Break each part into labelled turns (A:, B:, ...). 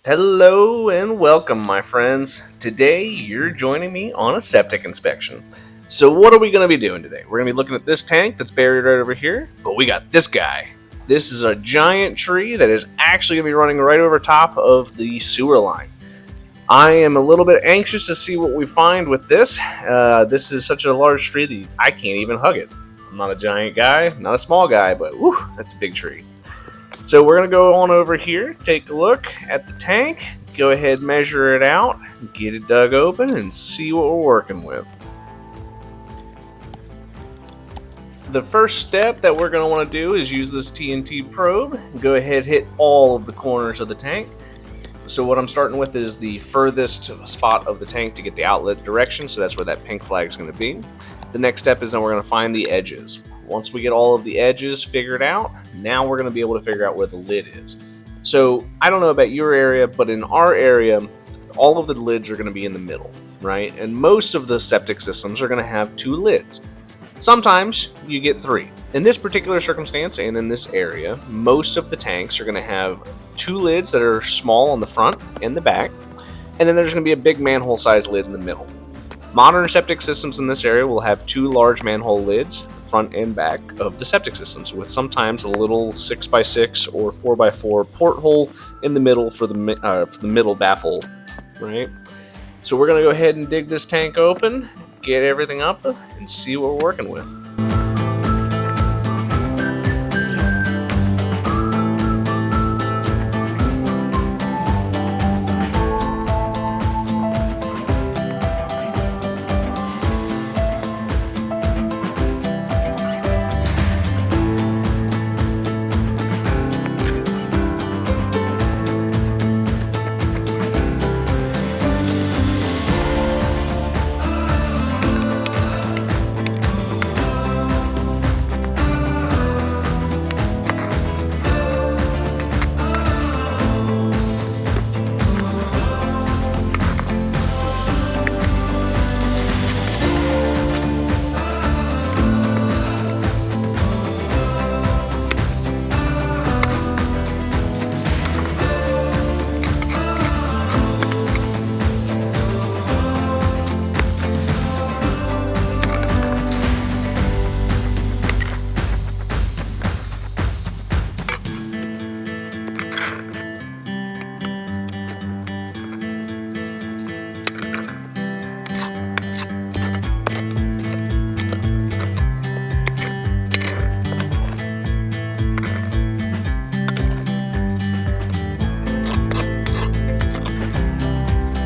A: Hello and welcome, my friends. Today you're joining me on a septic inspection. So, what are we going to be doing today? We're going to be looking at this tank that's buried right over here, but we got this guy. This is a giant tree that is actually going to be running right over top of the sewer line. I am a little bit anxious to see what we find with this. This is such a large tree that I can't even hug it. I'm not a giant guy, not a small guy, but whew, that's a big tree. So we're going to go on over here, take a look at the tank, go ahead, measure it out, get it dug open, and see what we're working with. The first step that we're going to want to do is use this TNT probe. Go ahead, hit all of the corners of the tank. So what I'm starting with is the furthest spot of the tank to get the outlet direction, so that's where that pink flag is going to be. The next step is then we're going to find the edges. Once we get all of the edges figured out, now we're going to be able to figure out where the lid is. So I don't know about your area, but in our area, all of the lids are going to be in the middle, right? And most of the septic systems are going to have 2 lids. Sometimes you get 3. In this particular circumstance and in this area, most of the tanks are going to have 2 lids that are small on the front and the back, and then there's going to be a big manhole size lid in the middle. Modern septic systems in this area will have 2 large manhole lids, front and back, of the septic systems, with sometimes a little 6x6 or 4x4 porthole in the middle for the middle baffle, right? So we're going to go ahead and dig this tank open, get everything up, and see what we're working with.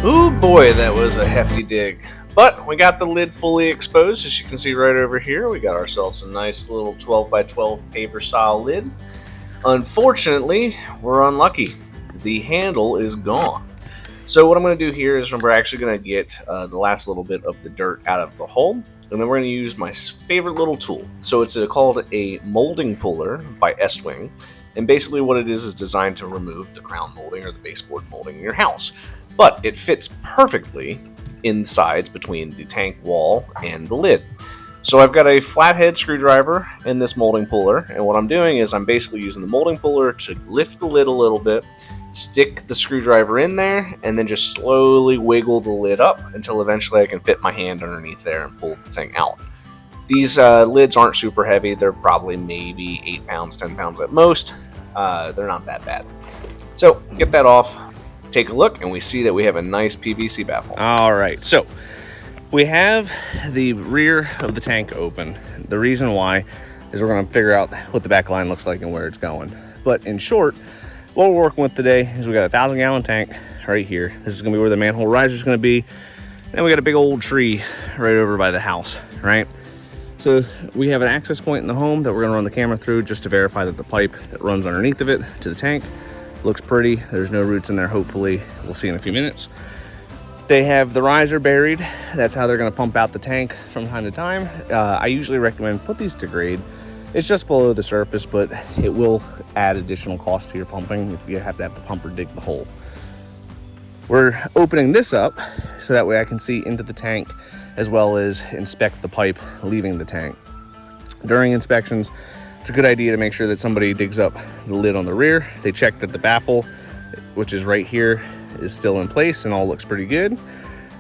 A: Ooh boy, that was a hefty dig. But we got the lid fully exposed, as you can see right over here. We got ourselves a nice little 12x12 paver style lid. Unfortunately, we're unlucky. The handle is gone. So what I'm going to do here is we're actually going to get the last little bit of the dirt out of the hole, and then we're going to use my favorite little tool. So it's called a molding puller by Estwing, and basically what it is designed to remove the crown molding or the baseboard molding in your house. But it fits perfectly in the sides between the tank wall and the lid. So I've got a flathead screwdriver in this molding puller, and what I'm doing is I'm basically using the molding puller to lift the lid a little bit, stick the screwdriver in there, and then just slowly wiggle the lid up until eventually I can fit my hand underneath there and pull the thing out. These lids aren't super heavy. They're probably maybe 8 pounds, 10 pounds at most. They're not that bad. So get that off, take a look, and we see that we have a nice PVC baffle.
B: All right, so we have the rear of the tank open. The reason why is we're going to figure out what the back line looks like and where it's going. But in short, what we're working with today is we got a 1,000-gallon tank right here. This is going to be where the manhole riser is going to be. And we got a big old tree right over by the house, right? So we have an access point in the home that we're going to run the camera through just to verify that the pipe that runs underneath of it to the tank looks pretty. There's no roots in there, hopefully. We'll see in a few minutes. They have the riser buried. That's how they're going to pump out the tank from time to time. I usually recommend put these to grade. It's just below the surface, but it will add additional cost to your pumping if you have to have the pumper dig the hole. We're opening this up so that way I can see into the tank as well as inspect the pipe leaving the tank. During inspections, it's a good idea to make sure that somebody digs up the lid on the rear. They check that the baffle which is right here, is still in place and all looks pretty good.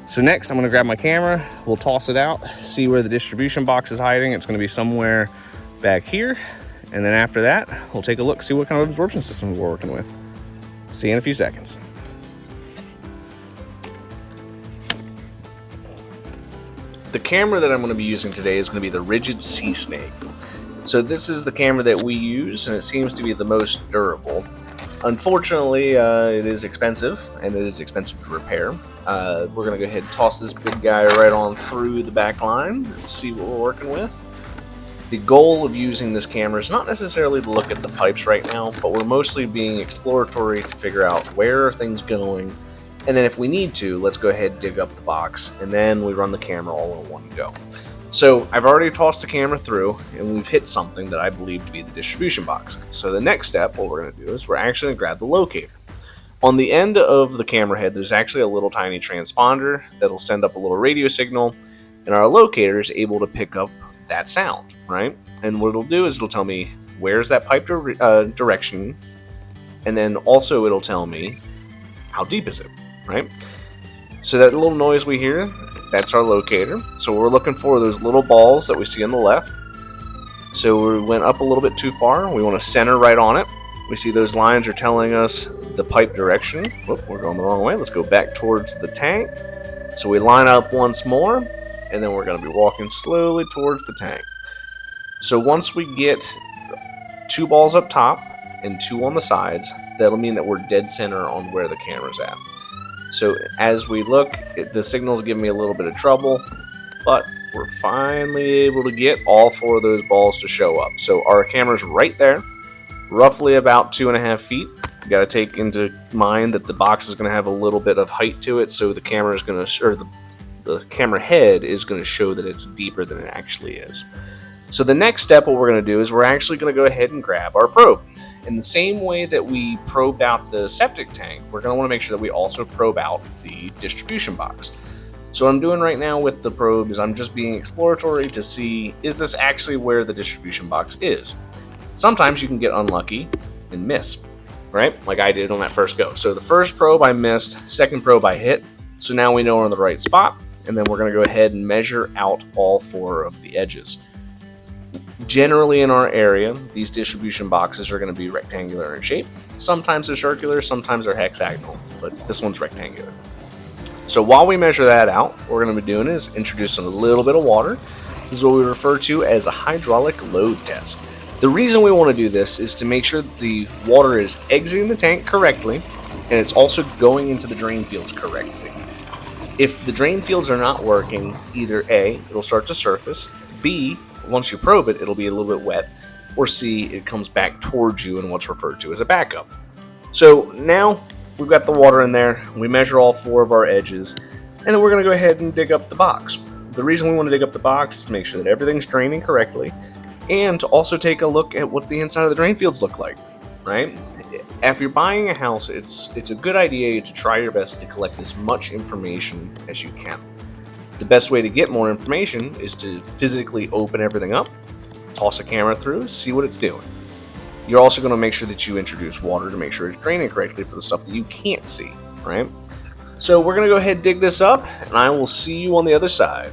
B: So next I'm going to grab my camera, we'll toss it out, see where the distribution box is hiding. It's going to be somewhere back here. And then after that, we'll take a look, see what kind of absorption system we're working with. See you in a few seconds.
A: The camera that I'm going to be using today is going to be the Rigid Sea Snake. So this is the camera that we use, and it seems to be the most durable. Unfortunately, it is expensive, and it is expensive to repair. We're going to go ahead and toss this big guy right on through the back line and see what we're working with. The goal of using this camera is not necessarily to look at the pipes right now, but we're mostly being exploratory to figure out where are things going. And then if we need to, let's go ahead and dig up the box, and then we run the camera all in one go. So I've already tossed the camera through, and we've hit something that I believe to be the distribution box. So the next step, what we're going to do is we're actually going to grab the locator. On the end of the camera head, there's actually a little tiny transponder that'll send up a little radio signal, and our locator is able to pick up that sound, right? And what it'll do is it'll tell me where's that pipe direction, and then also it'll tell me how deep is it. Right? So that little noise we hear, that's our locator. So we're looking for those little balls that we see on the left. So we went up a little bit too far. We want to center right on it. We see those lines are telling us the pipe direction. Whoop, we're going the wrong way. Let's go back towards the tank. So we line up once more, and then we're going to be walking slowly towards the tank. So once we get 2 balls up top and 2 on the sides, that'll mean that we're dead center on where the camera's at. So as we look, the signal's giving me a little bit of trouble, but we're finally able to get all 4 of those balls to show up. So our camera's right there, roughly about 2.5 feet. You got to take into mind that the box is going to have a little bit of height to it, so the camera is going to, or the camera head is going to show that it's deeper than it actually is. So the next step, what we're going to do is we're actually going to go ahead and grab our probe. In the same way that we probed out the septic tank, we're going to want to make sure that we also probe out the distribution box. So what I'm doing right now with the probe is I'm just being exploratory to see, is this actually where the distribution box is? Sometimes you can get unlucky and miss, right? Like I did on that first go. So the first probe I missed, second probe I hit, so now we know we're in the right spot, and then we're going to go ahead and measure out all 4 of the edges. Generally in our area, these distribution boxes are going to be rectangular in shape. Sometimes they're circular, sometimes they're hexagonal, but this one's rectangular. So while we measure that out, what we're going to be doing is introducing a little bit of water. This is what we refer to as a hydraulic load test. The reason we want to do this is to make sure that the water is exiting the tank correctly, and it's also going into the drain fields correctly. If the drain fields are not working, either A, it'll start to surface, B, once you probe it, it'll be a little bit wet, or C, it comes back towards you in what's referred to as a backup. So now we've got the water in there, we measure all 4 of our edges, and then we're going to go ahead and dig up the box. The reason we want to dig up the box is to make sure that everything's draining correctly, and to also take a look at what the inside of the drain fields look like, right? If you're buying a house, it's a good idea to try your best to collect as much information as you can. The best way to get more information is to physically open everything up, toss a camera through, see what it's doing. You're also going to make sure that you introduce water to make sure it's draining correctly for the stuff that you can't see, right? So we're going to go ahead and dig this up, and I will see you on the other side.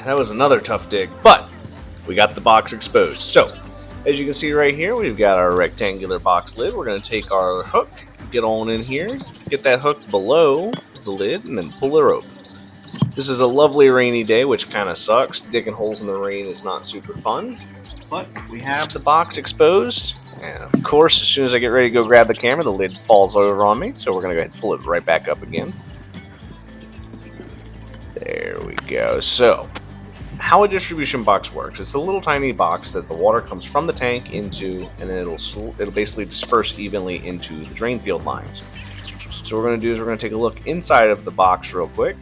A: that was another tough dig, but we got the box exposed. So, as you can see right here, we've got our rectangular box lid. We're going to take our hook, get on in here, get that hook below the lid, and then pull her open. This is a lovely rainy day, which kind of sucks. Digging holes in the rain is not super fun. But we have the box exposed. And of course, as soon as I get ready to go grab the camera, the lid falls over on me. So we're going to go ahead and pull it right back up again. There we go. So, how a distribution box works. It's a little tiny box that the water comes from the tank into, and then it'll basically disperse evenly into the drain field lines. So what we're going to do is we're going to take a look inside of the box real quick.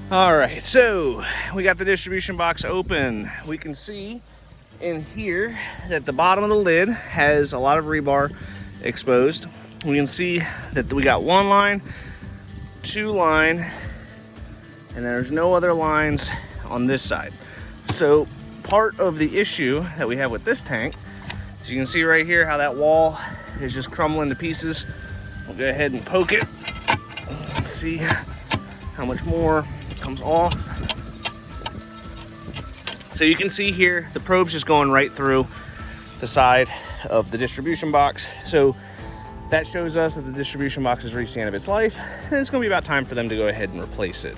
B: Alright, so we got the distribution box open. We can see in here that the bottom of the lid has a lot of rebar exposed. We can see that we got one line, two line, and there's no other lines on this side. So part of the issue that we have with this tank, as you can see right here how that wall is just crumbling to pieces. We'll go ahead and poke it. Let's see how much more comes off. So you can see here the probe's just going right through the side of the distribution box. So that shows us that the distribution box has reached the end of its life, and it's going to be about time for them to go ahead and replace it.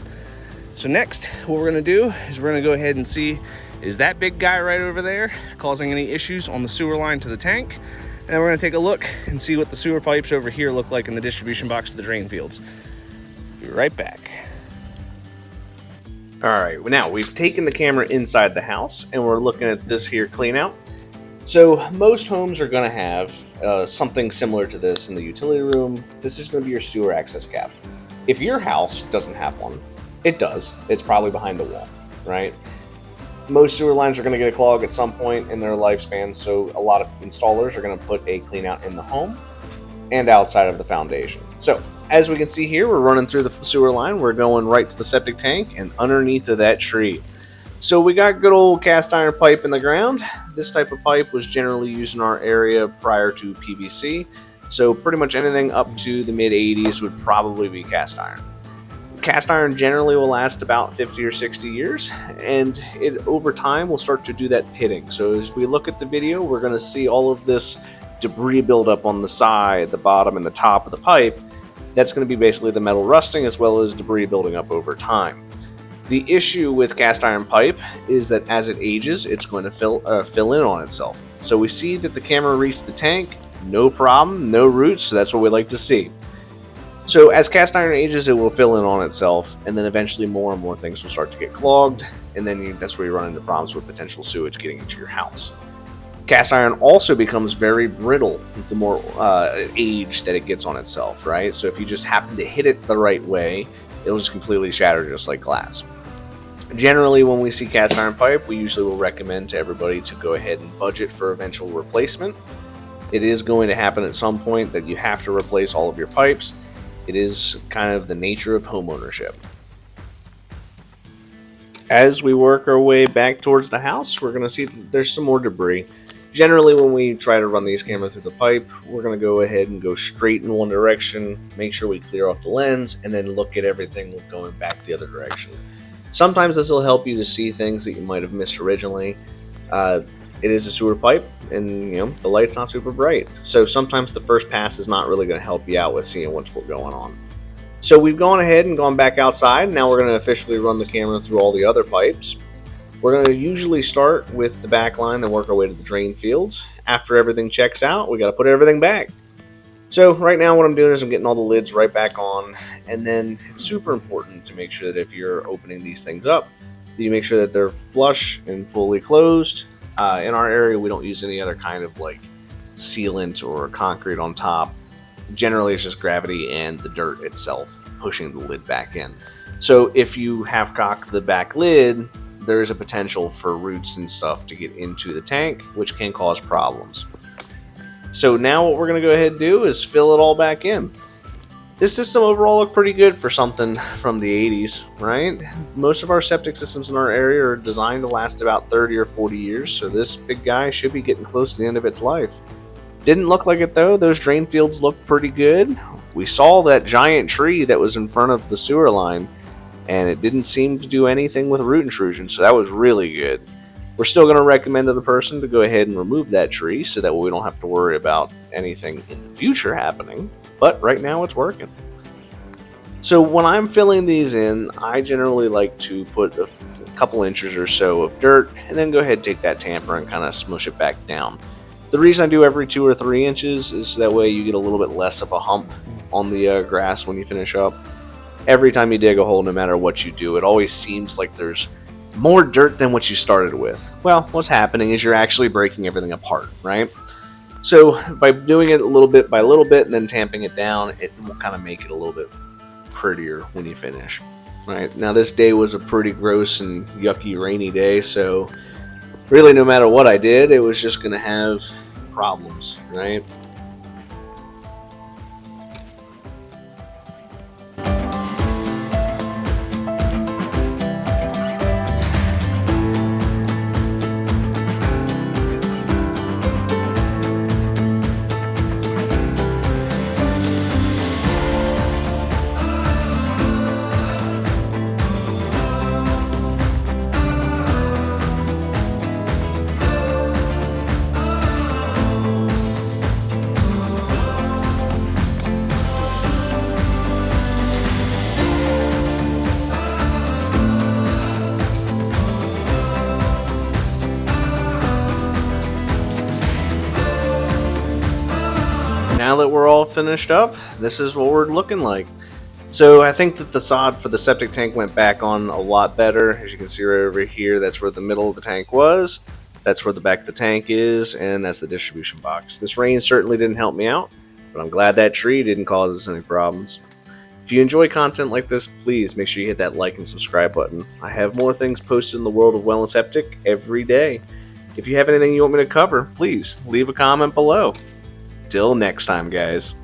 B: So next, what we're going to do is we're going to go ahead and see, is that big guy right over there causing any issues on the sewer line to the tank? And then we're going to take a look and see what the sewer pipes over here look like in the distribution box to the drain fields. Be right back.
A: All right, now we've taken the camera inside the house and we're looking at this here clean out. So most homes are going to have something similar to this in the utility room. This is going to be your sewer access cap. If your house doesn't have one, it does. It's probably behind the wall, right? Most sewer lines are going to get a clog at some point in their lifespan, so a lot of installers are going to put a clean out in the home and outside of the foundation. So as we can see here, we're running through the sewer line. We're going right to the septic tank and underneath of that tree. So we got good old cast iron pipe in the ground. This type of pipe was generally used in our area prior to PVC. So pretty much anything up to the mid 80s would probably be cast iron. Cast iron generally will last about 50 or 60 years, and it over time will start to do that pitting. So as we look at the video, we're going to see all of this debris buildup on the side, the bottom, and the top of the pipe. That's going to be basically the metal rusting as well as debris building up over time. The issue with cast iron pipe is that as it ages, it's going to fill in on itself. So we see that the camera reached the tank, no problem, no roots, so that's what we like to see. So as cast iron ages, it will fill in on itself, and then eventually more and more things will start to get clogged, and then that's where you run into problems with potential sewage getting into your house. Cast iron also becomes very brittle the more age that it gets on itself, right? So if you just happen to hit it the right way, it'll just completely shatter just like glass. Generally, when we see cast iron pipe, we usually will recommend to everybody to go ahead and budget for eventual replacement. It is going to happen at some point that you have to replace all of your pipes. It is kind of the nature of home ownership. As we work our way back towards the house, we're going to see that there's some more debris. Generally, when we try to run these cameras through the pipe, we're going to go ahead and go straight in one direction, make sure we clear off the lens, and then look at everything going back the other direction. Sometimes this will help you to see things that you might have missed originally. It is a sewer pipe, and the light's not super bright. So sometimes the first pass is not really going to help you out with seeing what's going on. So we've gone ahead and gone back outside. Now we're going to officially run the camera through all the other pipes. We're going to usually start with the back line, then work our way to the drain fields. After everything checks out, we got to put everything back. So right now what I'm doing is I'm getting all the lids right back on, and then it's super important to make sure that if you're opening these things up, that you make sure that they're flush and fully closed. In our area, we don't use any other kind of like sealant or concrete on top. Generally, it's just gravity and the dirt itself pushing the lid back in. So if you have cocked the back lid, there is a potential for roots and stuff to get into the tank, which can cause problems. So now what we're going to go ahead and do is fill it all back in. This system overall looked pretty good for something from the 80s, right? Most of our septic systems in our area are designed to last about 30 or 40 years, so this big guy should be getting close to the end of its life. Didn't look like it though. Those drain fields looked pretty good. We saw that giant tree that was in front of the sewer line, and it didn't seem to do anything with root intrusion, so that was really good. We're still going to recommend to the person to go ahead and remove that tree so that we don't have to worry about anything in the future happening, but right now it's working. So when I'm filling these in, I generally like to put a couple inches or so of dirt and then go ahead and take that tamper and kind of smush it back down. The reason I do every 2 or 3 inches is that way you get a little bit less of a hump on the grass when you finish up. Every time you dig a hole, no matter what you do, it always seems like there's more dirt than what you started with. Well, what's happening is you're actually breaking everything apart, right? So by doing it a little bit by little bit and then tamping it down, it will kind of make it a little bit prettier when you finish. Right now, this day was a pretty gross and yucky rainy day, so really no matter what I did, it was just going to have problems, right? Now that we're all finished up, this is what we're looking like. So I think that the sod for the septic tank went back on a lot better. As you can see right over here, that's where the middle of the tank was, that's where the back of the tank is, and that's the distribution box. This rain certainly didn't help me out, but I'm glad that tree didn't cause us any problems. If you enjoy content like this, please make sure you hit that like and subscribe button. I have more things posted in the world of well and septic every day. If you have anything you want me to cover, please leave a comment below. Till next time, guys.